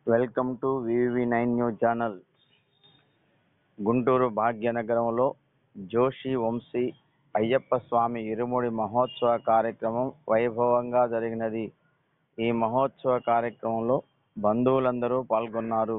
Welcome to VV9 news channel. Guntur భాగ్యనగరంలో జోషి వంశీ అయ్యప్ప స్వామి ఇరుముడి మహోత్సవ కార్యక్రమం వైభవంగా జరిగినది. ఈ మహోత్సవ కార్యక్రమంలో బంధువులందరూ పాల్గొన్నారు.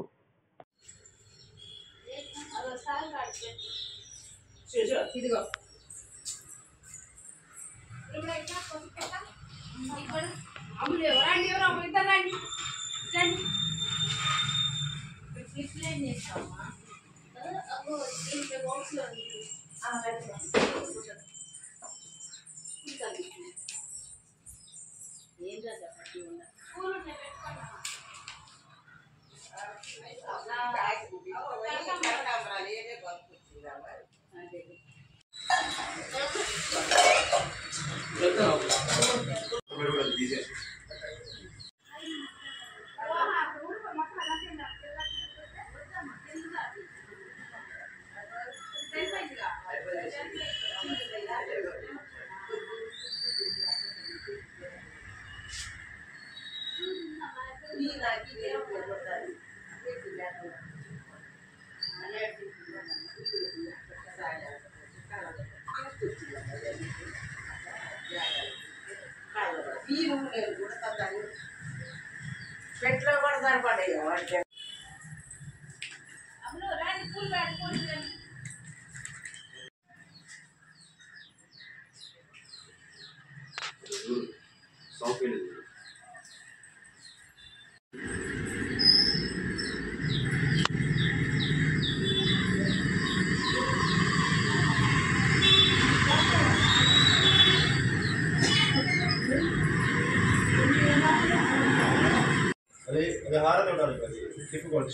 అది హారం ఉండాలి కదా తిప్పుకోండి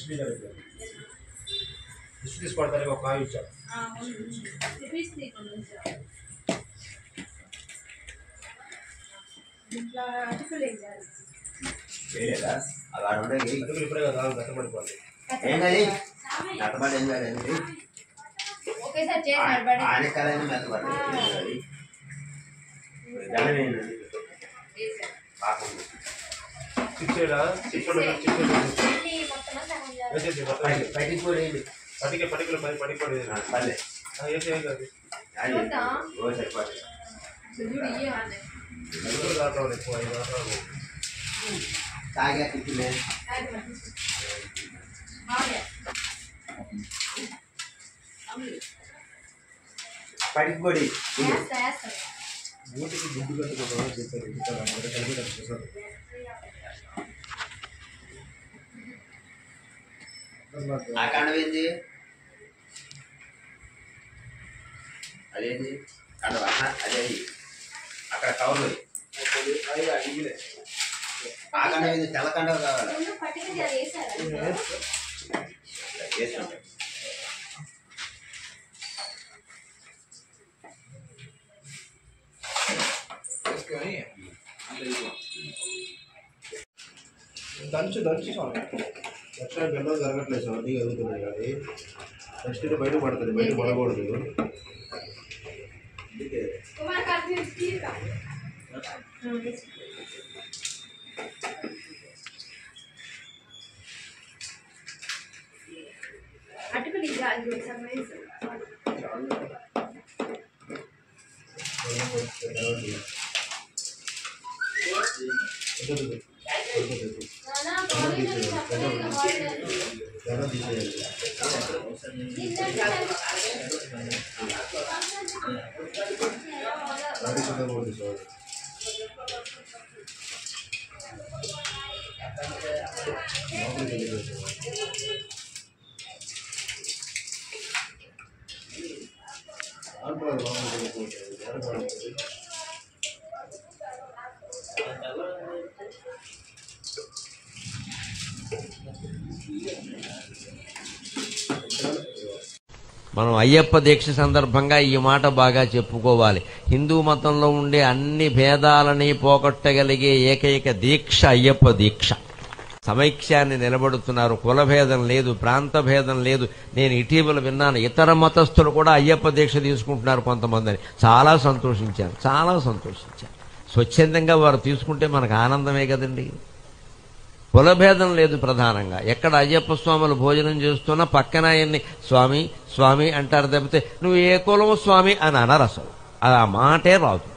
డిస్ప్లీస్ పడతారు ఒక కాయ ఇచ్చారు ఇప్పుడే కదా గట్టపడిపోతుంది పడిపోడి మూటికి గుడ్డు కట్టుకోవడం చెప్పారు అదేంది అదే అక్కడ కవర్లు ఆకండ తెల్లకండ కావాలి దంచు స్వామి ఎట్లా బెల్లం జరగట్లేదు సార్ అన్నీ కలుగుతున్నాయి కానీ నెక్స్ట్ బయట పడుతుంది బయట పడకూడదు అందుకే మనం అయ్యప్ప దీక్ష సందర్భంగా ఈ మాట బాగా చెప్పుకోవాలి. హిందూ మతంలో ఉండే అన్ని భేదాలని పోగొట్టగలిగే ఏకైక దీక్ష అయ్యప్ప దీక్ష. సమైక్యాన్ని నిలబడుతున్నారు. కులభేదం లేదు, ప్రాంత భేదం లేదు. నేను ఇటీవల విన్నాను ఇతర మతస్థులు కూడా అయ్యప్ప దీక్ష తీసుకుంటున్నారు కొంతమందిని. చాలా సంతోషించాను. స్వచ్ఛందంగా వారు తీసుకుంటే మనకు ఆనందమే కదండి. కులభేదం లేదు. ప్రధానంగా ఎక్కడ అయ్యప్ప స్వాములు భోజనం చేస్తున్నా పక్కన ఆయన్ని స్వామి స్వామి అంటారు తప్పితే నువ్వు ఏ కులము స్వామి అని అనరు. అసలు ఆ మాటే రాదు.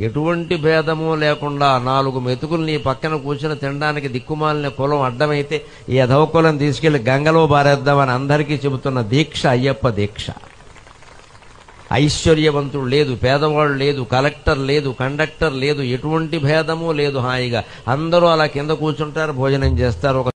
ఎటువంటి భేదము లేకుండా 4 మెతుకులు నీ పక్కన కూర్చుని తినడానికి దిక్కుమాలిన కులం అడ్డమైతే ఈ అధవ కులం తీసుకెళ్లి గంగలో బారేద్దామని అందరికీ చెబుతున్న దీక్ష అయ్యప్ప దీక్ష. ఐశ్వర్యవంతుడు లేదు, పేదవాడు లేదు, కలెక్టర్ లేదు, కండక్టర్ లేదు, ఎటువంటి భేదము లేదు. హాయిగా అందరూ అలా కింద కూర్చుంటారు, భోజనం చేస్తారు. ఒక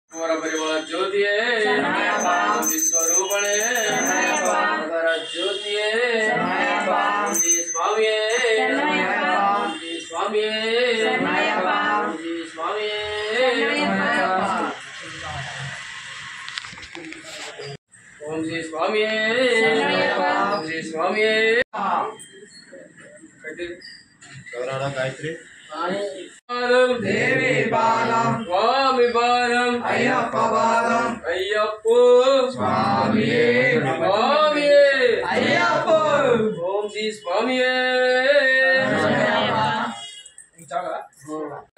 ఓం శ్రీ స్వామి శ్రీ స్వామి గాయత్రి దేవి బాలం స్వామి బాలం అయ్యప్ప బాలం అయ్యప్ప స్వామి స్వామి అయ్యప్ప ఓం శ్రీ స్వామి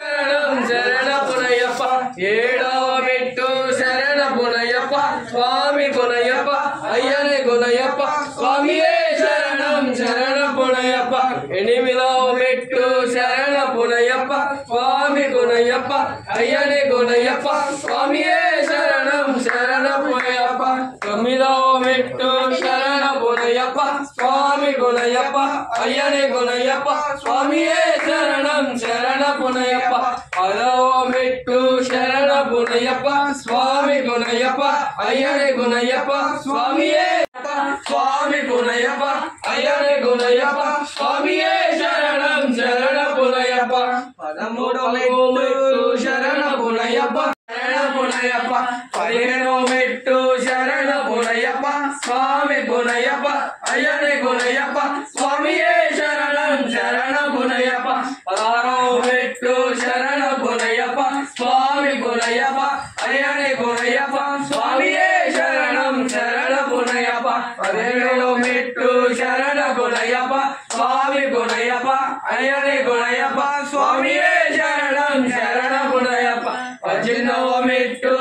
శరణం శరణ పునయ్యప్ప ఏడవ మెట్టు శరణ పునయ్యప్ప స్వామి పునయ్యప్ప అయ్యనే గుణయ్యప్ప స్వామియే శరణం శరణ పునయ్యప్ప ఎనిమిదవ మెట్టు శరణ పునయ్యప్ప స్వామి గుణయ్యప్ప అయ్యనే గుణయ్యప్ప స్వామియే శరణం శరణ పునయ్యప్ప తొమ్మిదవ మెట్టు శరణ పునయ్యప్ప స్వామి గుణయ్యప్ప అయ్యనే గుణయ్యప్ప స్వామియే శరణం శరణ పునయ్యప్ప పదవ మెట్టు శరణ పునయ్యప్ప స్వామి గుణయ్యప్ప అయ్యనే గుణయ్యప్ప స్వామియే స్వామి గుణయ్యప్ప అయ్యనే గుణయ్యప్ప స్వామియే శరణం శరణ పునయ్యప్ప పదమూడవ మెట్టు శరణ పునయ్యప్ప శరణ పునయ్యప్ప పదిహేనవ మెట్టు శరణ పునయ్యప్ప స్వామి గుణయ్యప్ప అయ్యనే గుణయ్యప్ప స్వామియే శరణం శరణ పునయ్యప్ప పదహారవ మెట్టు శరణ పునయ్యప్ప స్వామి గుణయ్యప్ప అయ్యనే గుణయ్యప్ప స్వామియే శరణం శరణ పునయ్యప్ప పదిహేడవ మెట్టు శరణ గుణయ్యప్ప స్వామి గుణయ్యప్ప అయ్యనే గుణయ్యప్ప స్వామియే శరణం శరణ గుణయ్యప్ప 18వ మెట్టు